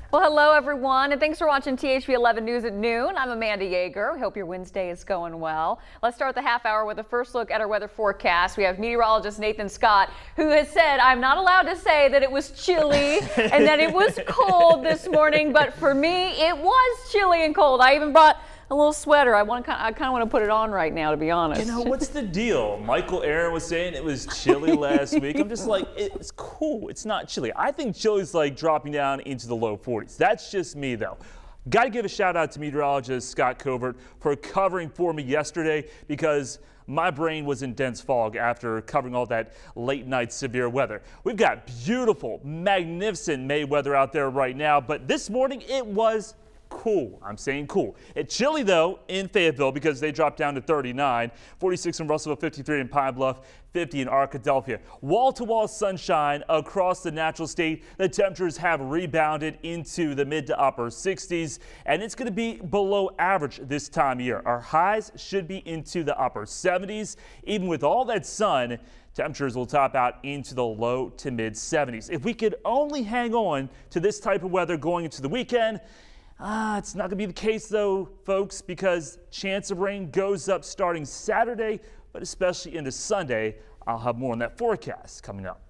Well, hello, everyone, and thanks for watching THV 11 News at noon. I'm Amanda Yeager. We hope your Wednesday is going well. Let's start the half hour with a first look at our weather forecast. We have meteorologist Nathan Scott, who has said, I'm not allowed to say that it was chilly and that it was cold this morning, but for me, it was chilly and cold. I even brought a little sweater. I kind of want to put it on right now, to be honest. You know, what's the deal? Michael Aaron was saying it was chilly last week. I'm just like, it's cool. It's not chilly. I think chilly's like dropping down into the low 40s. That's just me, though. Got to give a shout out to meteorologist Scott Covert for covering for me yesterday, because my brain was in dense fog after covering all that late night severe weather. We've got beautiful, magnificent May weather out there right now, but this morning it was cool. I'm saying cool. It's chilly, though, in Fayetteville because they dropped down to 39, 46 in Russellville, 53 in Pine Bluff, 50 in Arkadelphia. Wall-to-wall sunshine across the natural state. The temperatures have rebounded into the mid to upper 60s, and it's going to be below average this time of year. Our highs should be into the upper 70s. Even with all that sun, temperatures will top out into the low to mid 70s. If we could only hang on to this type of weather going into the weekend, it's not going to be the case, though, folks, because chance of rain goes up starting Saturday, but especially into Sunday. I'll have more on that forecast coming up.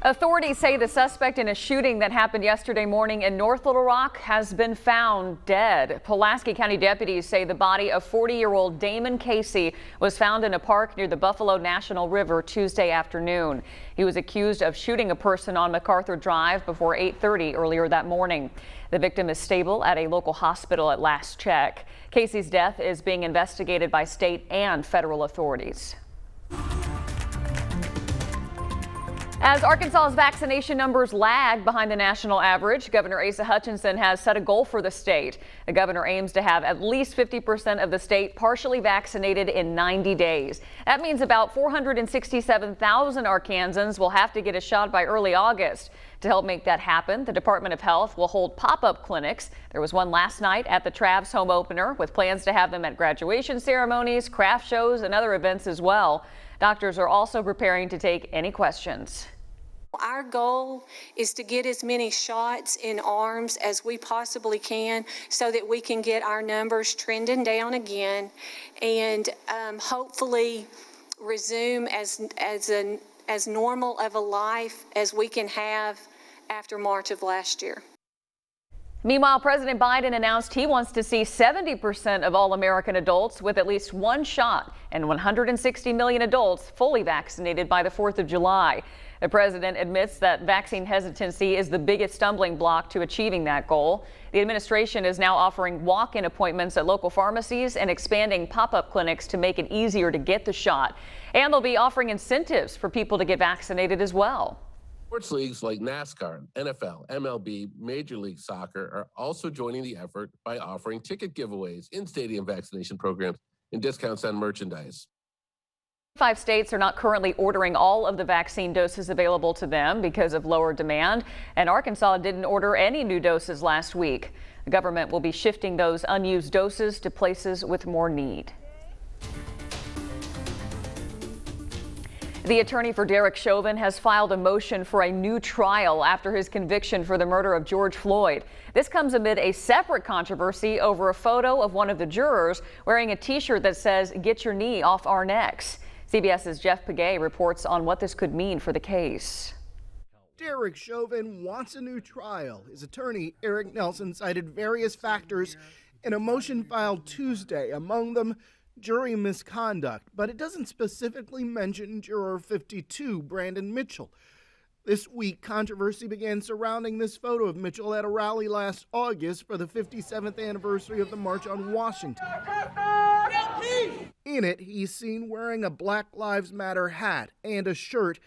Authorities say the suspect in a shooting that happened yesterday morning in North Little Rock has been found dead. Pulaski County deputies say the body of 40-year-old Damon Casey was found in a park near the Buffalo National River Tuesday afternoon. He was accused of shooting a person on MacArthur Drive before 8:30 earlier that morning. The victim is stable at a local hospital at last check. Casey's death is being investigated by state and federal authorities. As Arkansas's vaccination numbers lag behind the national average, Governor Asa Hutchinson has set a goal for the state. The governor aims to have at least 50% of the state partially vaccinated in 90 days. That means about 467,000 Arkansans will have to get a shot by early August. To help make that happen, the Department of Health will hold pop-up clinics. There was one last night at the Trav's home opener, with plans to have them at graduation ceremonies, craft shows, and other events as well. Doctors are also preparing to take any questions. Our goal is to get as many shots in arms as we possibly can so that we can get our numbers trending down again and hopefully resume as normal of a life as we can have after March of last year. Meanwhile, President Biden announced he wants to see 70% of all American adults with at least one shot and 160 million adults fully vaccinated by the 4th of July. The president admits that vaccine hesitancy is the biggest stumbling block to achieving that goal. The administration is now offering walk-in appointments at local pharmacies and expanding pop-up clinics to make it easier to get the shot. And they'll be offering incentives for people to get vaccinated as well. Sports leagues like NASCAR, NFL, MLB, Major League Soccer are also joining the effort by offering ticket giveaways, in-stadium vaccination programs, and discounts on merchandise. 5 states are not currently ordering all of the vaccine doses available to them because of lower demand, and Arkansas didn't order any new doses last week. The government will be shifting those unused doses to places with more need. The attorney for Derek Chauvin has filed a motion for a new trial after his conviction for the murder of George Floyd. This comes amid a separate controversy over a photo of one of the jurors wearing a T-shirt that says, "Get your knee off our necks." CBS's Jeff Pagay reports on what this could mean for the case. Derek Chauvin wants a new trial. His attorney, Eric Nelson, cited various factors in a motion filed Tuesday, among them jury misconduct, but it doesn't specifically mention Juror 52, Brandon Mitchell. This week, controversy began surrounding this photo of Mitchell at a rally last August for the 57th anniversary of the March on Washington. In it, he's seen wearing a Black Lives Matter hat and a shirt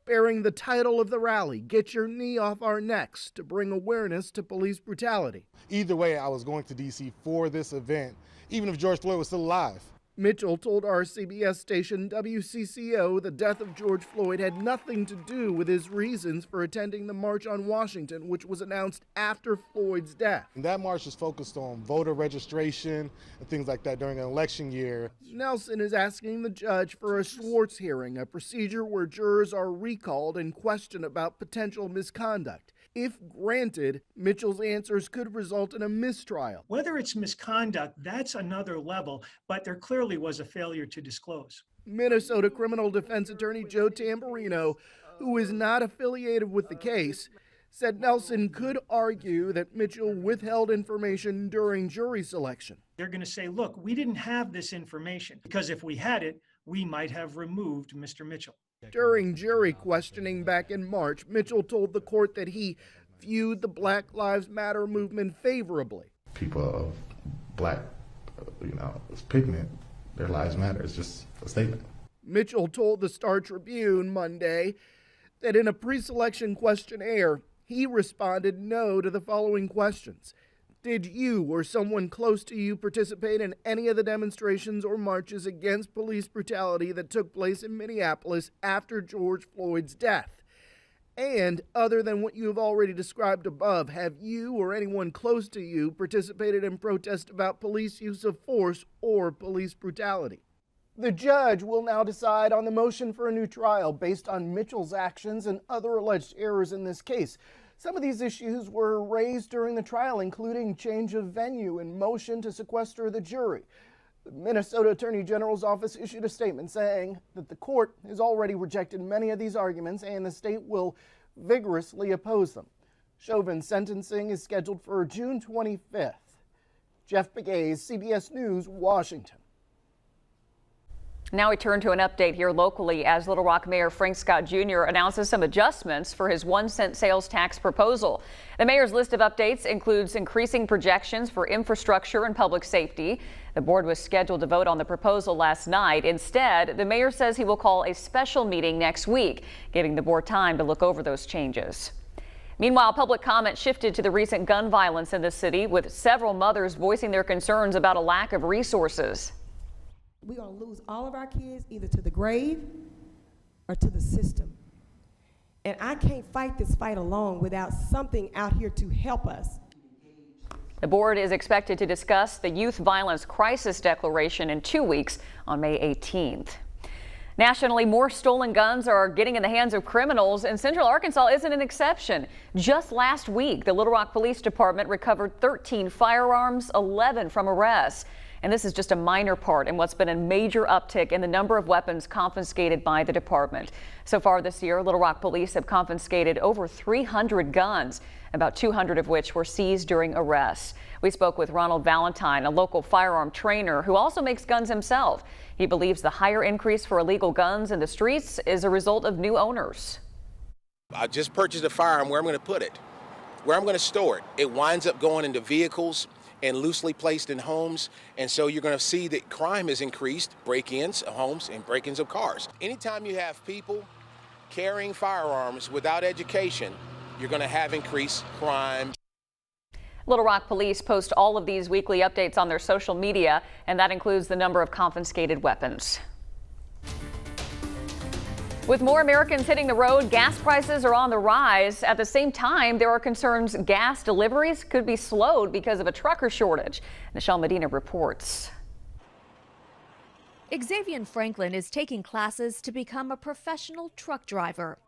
bearing the title of the rally, "Get Your Knee Off Our Necks," to bring awareness to police brutality. Either way, I was going to D.C. for this event, even if George Floyd was still alive. Mitchell told our CBS station WCCO the death of George Floyd had nothing to do with his reasons for attending the March on Washington, which was announced after Floyd's death. And that march is focused on voter registration and things like that during an election year. Nelson is asking the judge for a Schwartz hearing, a procedure where jurors are recalled and questioned about potential misconduct. If granted, Mitchell's answers could result in a mistrial. Whether it's misconduct, that's another level, but there clearly was a failure to disclose. Minnesota criminal defense attorney Joe Tamburino, who is not affiliated with the case, said Nelson could argue that Mitchell withheld information during jury selection. They're going to say, look, we didn't have this information because if we had it, we might have removed Mr. Mitchell. During jury questioning back in March, Mitchell told the court that he viewed the Black Lives Matter movement favorably. People of black, pigment, their lives matter. It's just a statement. Mitchell told the Star Tribune Monday that in a pre-selection questionnaire, he responded no to the following questions. Did you or someone close to you participate in any of the demonstrations or marches against police brutality that took place in Minneapolis after George Floyd's death? And other than what you have already described above, have you or anyone close to you participated in protests about police use of force or police brutality? The judge will now decide on the motion for a new trial based on Mitchell's actions and other alleged errors in this case. Some of these issues were raised during the trial, including change of venue and motion to sequester the jury. The Minnesota Attorney General's office issued a statement saying that the court has already rejected many of these arguments and the state will vigorously oppose them. Chauvin's sentencing is scheduled for June 25th. Jeff Begay, CBS News, Washington. Now we turn to an update here locally as Little Rock Mayor Frank Scott Jr. announces some adjustments for his 1-cent sales tax proposal. The mayor's list of updates includes increasing projections for infrastructure and public safety. The board was scheduled to vote on the proposal last night. Instead, the mayor says he will call a special meeting next week, giving the board time to look over those changes. Meanwhile, public comment shifted to the recent gun violence in the city, with several mothers voicing their concerns about a lack of resources. We're going to lose all of our kids either to the grave or to the system. And I can't fight this fight alone without something out here to help us. The board is expected to discuss the Youth Violence Crisis Declaration in 2 weeks on May 18th. Nationally, more stolen guns are getting in the hands of criminals, and Central Arkansas isn't an exception. Just last week, the Little Rock Police Department recovered 13 firearms, 11 from arrests. And this is just a minor part in what's been a major uptick in the number of weapons confiscated by the department. So far this year, Little Rock police have confiscated over 300 guns, about 200 of which were seized during arrests. We spoke with Ronald Valentine, a local firearm trainer who also makes guns himself. He believes the higher increase for illegal guns in the streets is a result of new owners. I just purchased a firearm. Where I'm going to put it, where I'm going to store it. It winds up going into vehicles and loosely placed in homes, and so you're going to see that crime has increased, break-ins of homes and break-ins of cars. Anytime you have people carrying firearms without education, you're going to have increased crime. Little Rock police post all of these weekly updates on their social media, and that includes the number of confiscated weapons. With more Americans hitting the road, gas prices are on the rise. At the same time, there are concerns gas deliveries could be slowed because of a trucker shortage. Nichelle Medina reports. Xavier Franklin is taking classes to become a professional truck driver.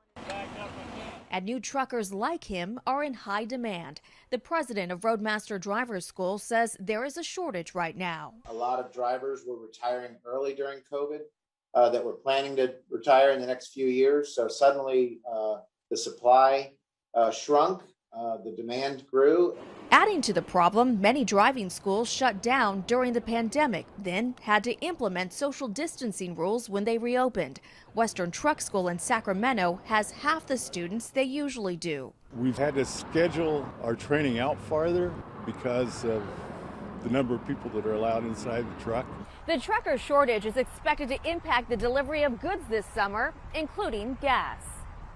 And new truckers like him are in high demand. The president of Roadmaster Drivers School says there is a shortage right now. A lot of drivers were retiring early during COVID. That we're planning to retire in the next few years. So suddenly the supply shrunk, the demand grew. Adding to the problem, many driving schools shut down during the pandemic, then had to implement social distancing rules when they reopened. Western Truck School in Sacramento has half the students they usually do. We've had to schedule our training out farther because of the number of people that are allowed inside the truck. The trucker shortage is expected to impact the delivery of goods this summer, including gas.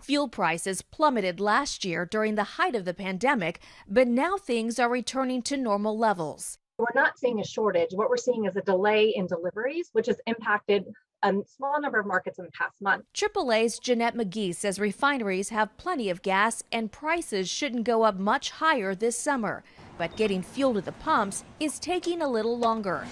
Fuel prices plummeted last year during the height of the pandemic, but now things are returning to normal levels. We're not seeing a shortage. What we're seeing is a delay in deliveries, which has impacted a small number of markets in the past month. AAA's Jeanette McGee says refineries have plenty of gas and prices shouldn't go up much higher this summer. But getting fuel to the pumps is taking a little longer.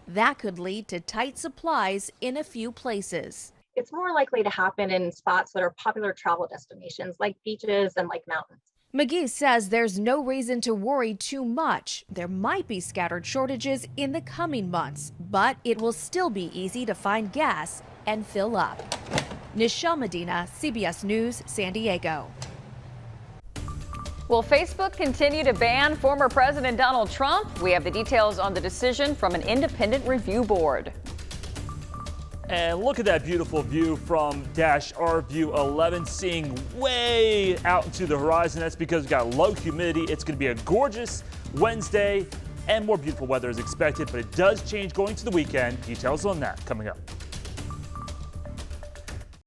That could lead to tight supplies in a few places. It's more likely to happen in spots that are popular travel destinations like beaches and like mountains. McGee says there's no reason to worry too much. There might be scattered shortages in the coming months, but it will still be easy to find gas and fill up. Nichelle Medina, CBS News, San Diego. Will Facebook continue to ban former President Donald Trump? We have the details on the decision from an independent review board. And look at that beautiful view from Dash R View 11, seeing way out into the horizon. That's because we've got low humidity. It's going to be a gorgeous Wednesday and more beautiful weather is expected, but it does change going to the weekend. Details on that coming up.